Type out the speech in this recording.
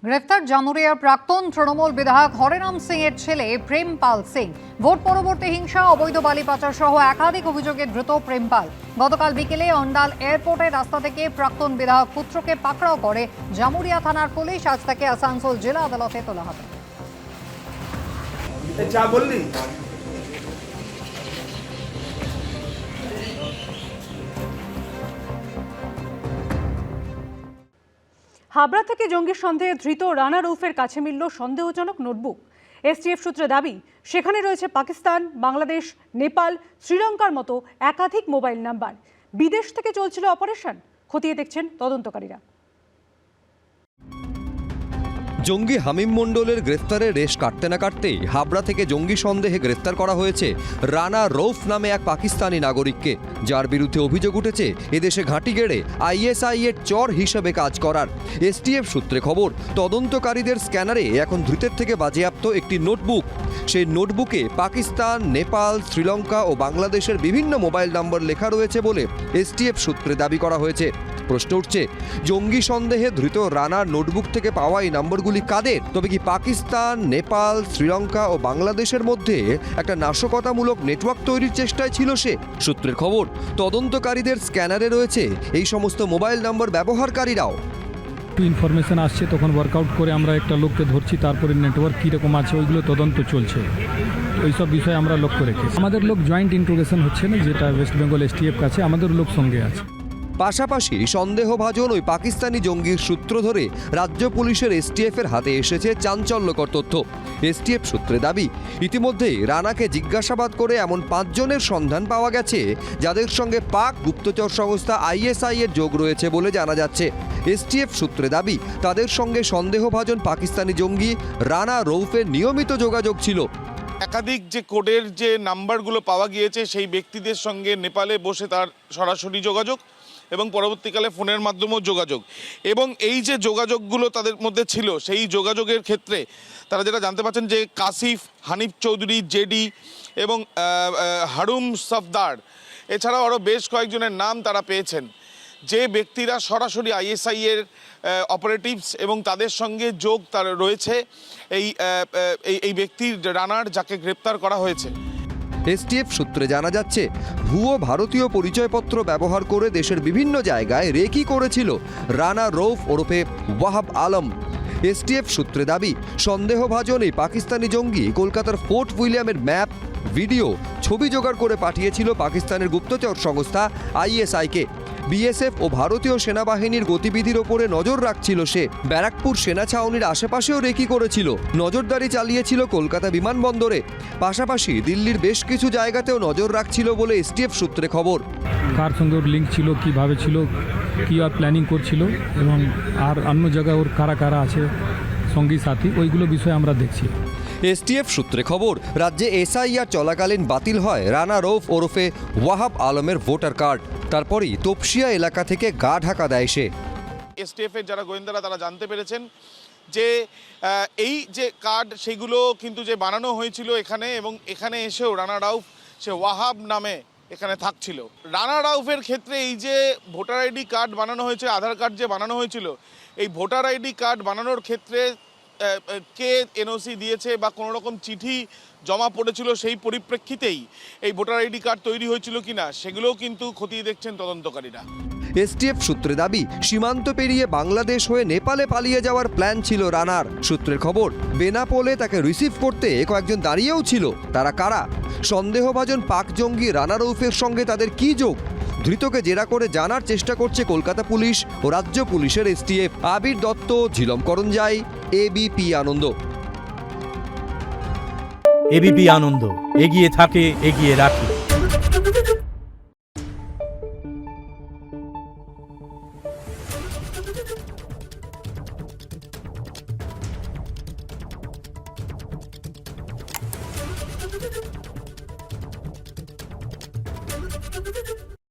গ্রেফতার জামুরিয়ার প্রাক্তন তৃণমূল বিধায়ক হরেরাম সিং এর ছেলে প্রেমপাল সিং। ভোট পরবর্তী হিংসা, অবৈধ বালি পাচার সহ একাধিক অভিযোগে ধৃত প্রেমপাল। গতকাল বিকেলে অন্ডাল এয়ারপোর্টের রাস্তা থেকে প্রাক্তন বিধায়ক পুত্রকে পাকড়াও করে জামুরিয়া থানার পুলিশ। আজ তাকে আসানসোল জেলা আদালতে তোলা হবে। হাবড়া থেকে জঙ্গি সন্দেহে ধৃত রানা রৌফের কাছে মিলল সন্দেহজনক নোটবুক। এসটিএফ সূত্রে দাবি, সেখানে রয়েছে পাকিস্তান, বাংলাদেশ, নেপাল, শ্রীলঙ্কার মতো একাধিক মোবাইল নাম্বার। বিদেশ থেকে চলছিল অপারেশন, খতিয়ে দেখছেন তদন্তকারীরা। জঙ্গি হামিম মণ্ডলের গ্রেফতারের রেশ কাটতে না কাটতেই হাবড়া থেকে জঙ্গি সন্দেহে গ্রেফতার করা হয়েছে রানা রৌফ নামে এক পাকিস্তানি নাগরিককে, যার বিরুদ্ধে অভিযোগ উঠেছে এদেশে ঘাঁটি গেড়ে আইএসআই এর চর হিসেবে কাজ করার। এসটিএফ সূত্রে খবর, তদন্তকারীদের স্ক্যানারে এখন ধৃতের থেকে বাজেয়াপ্ত একটি নোটবুক। সেই নোটবুকে পাকিস্তান, নেপাল, শ্রীলঙ্কা ও বাংলাদেশের বিভিন্ন মোবাইল নম্বর লেখা রয়েছে বলে এসটিএফ সূত্রে দাবি করা হয়েছে। প্রশ্ন উঠছে, জঙ্গি সন্দেহে ধৃত রানার নোটবুক থেকে পাওয়া এই নম্বরগুলি কাদের? তবে কি পাকিস্তান, নেপাল, শ্রীলঙ্কা ও বাংলাদেশের মধ্যে একটা নাশকতামূলক নেটওয়ার্ক তৈরির চেষ্টায় ছিল সে? সূত্রের খবর, তদন্তকারীদের স্ক্যানারে রয়েছে এই সমস্ত মোবাইল নম্বর ব্যবহারকারীরাও। ইনফরমেশন আসছে তখন ওয়ার্কআউট করে আমরা একটা লোককে ধরছি, তারপরে নেটওয়ার্ক কীরকম আছে ওইগুলো তদন্ত চলছে। ওইসব বিষয়ে আমরা লক্ষ্য রেখেছি। আমাদের লোক জয়েন্ট ইন্ট্রোগেশন হচ্ছে না, যেটা ওয়েস্ট বেঙ্গল এসটিএফ কাছে, আমাদের লোক সঙ্গে আছে। পাশাপাশি সন্দেহভাজন ওই পাকিস্তানি জঙ্গির সূত্র ধরে রাজ্য পুলিশের এসটিএফের হাতে এসেছে চাঞ্চল্যকর তথ্য। এসটিএফ সূত্রে দাবি, ইতিমধ্যেই রানাকে জিজ্ঞাসাবাদ করে এমন 5 জনের সন্ধান পাওয়া গেছে যাদের সঙ্গে পাক গুপ্তচর সংস্থা আইএসআই এর যোগ রয়েছে বলে জানা যাচ্ছে। এসটিএফ সূত্রে দাবি, তাদের সঙ্গে সন্দেহভাজন পাকিস্তানি জঙ্গি রানা রৌফের নিয়মিত যোগাযোগ ছিল। একাধিক যে কোডের যে নাম্বারগুলো পাওয়া গিয়েছে সেই ব্যক্তিদের সঙ্গে নেপালে বসে তার সরাসরি যোগাযোগ এবং পরবর্তীকালে ফোনের মাধ্যমেও যোগাযোগ, এবং এই যে যোগাযোগগুলো তাদের মধ্যে ছিল সেই যোগাযোগের ক্ষেত্রে তারা যেটা জানতে পারছেন যে কাসিফ, হানিফ চৌধুরী, জেডি এবং হারুম সফদার, এছাড়াও আরও বেশ কয়েকজনের নাম তারা পেয়েছেন, যে ব্যক্তিরা সরাসরি আইএসআই এর অপারেটিভস এবং তাদের সঙ্গে যোগ তার রয়েছে এই ব্যক্তির রানার, যাকে গ্রেপ্তার করা হয়েছে। এসটিএফ সূত্রে জানা যাচ্ছে, ভুয়ো ভারতীয় পরিচয়পত্র ব্যবহার করে দেশের বিভিন্ন জায়গায় রেকি করেছিল রানা রৌফ ওরফে ওয়াহাব আলম। এসটিএফ সূত্রে দাবি, সন্দেহভাজন এই পাকিস্তানি জঙ্গি কলকাতার ফোর্ট উইলিয়ামের ম্যাপ, ভিডিও, ছবি জোগাড় করে পাঠিয়েছিল পাকিস্তানের গুপ্তচর সংস্থা আইএসআইকে। বিএসএফ ও ভারতীয় সেনাবাহিনীর গতিবিধির ওপরে নজর রাখছিল সে। ব্যারাকপুর সেনা ছাউনির আশেপাশেও রেকি করেছিল, নজরদারি চালিয়েছিল কলকাতা বিমানবন্দরে, পাশাপাশি দিল্লির বেশ কিছু জায়গাতেও নজর রাখছিল বলে এসটিএফ সূত্রে খবর। কার সঙ্গে ওর লিঙ্ক ছিল, কীভাবে ছিল, কী আর প্ল্যানিং করছিল, এবং আর অন্য জায়গায় ওর কারা কারা আছে সঙ্গী সাথী, ওইগুলো বিষয়ে আমরা দেখছি। এসটিএফ সূত্রে খবর, রাজ্যে এসআইআর চলাকালীন বাতিল হয় রানা রৌফ ওরফে ওয়াহাব আলমের ভোটার কার্ড। তারপরই তপসিয়া এলাকা থেকে গা ঢাকা দেয় সে। এসটিএফের যারা গোয়েন্দারা তারা জানতে পেরেছেন যে এই যে কার্ড সেগুলো কিন্তু যে বানানো হয়েছিল এখানে, এবং এখানে এসেও রানা রাউফ সে ওয়াহাব নামে এখানে থাকছিল। রানা রাউফের ক্ষেত্রে এই যে ভোটার আইডি কার্ড বানানো হয়েছে, আধার কার্ড যে বানানো হয়েছিল, এই ভোটার আইডি কার্ড বানানোর ক্ষেত্রে কে এনওসি দিয়েছে বা কোনো রকম চিঠি জমা পড়েছিল সেই পরিপ্রেক্ষিতেই এই ভোটার আইডি কার্ড তৈরি হয়েছিল কিনা সেগুলোও কিন্তু খতিয়ে দেখছেন তদন্তকারীরা। এসটিএফ সূত্রে দাবি, সীমান্ত পেরিয়ে বাংলাদেশ হয়ে নেপালে পালিয়ে যাওয়ার প্ল্যান ছিল রানার। সূত্রের খবর, বেনাপোলে তাকে রিসিভ করতে কয়েকজন দাঁড়িয়েও ছিল। তারা কারা? সন্দেহভাজন পাক জঙ্গি রানা রৌফের সঙ্গে তাদের কী যোগ? ধৃতকে জেরা করে জানার চেষ্টা করছে কলকাতা পুলিশ ও রাজ্য পুলিশের এসটিএফ। আবির দত্ত, ঝিলম করঞ্জাই, এবিপি আনন্দ। এবিপি আনন্দ, এগিয়ে থাকে, এগিয়ে রাখে। Thank you.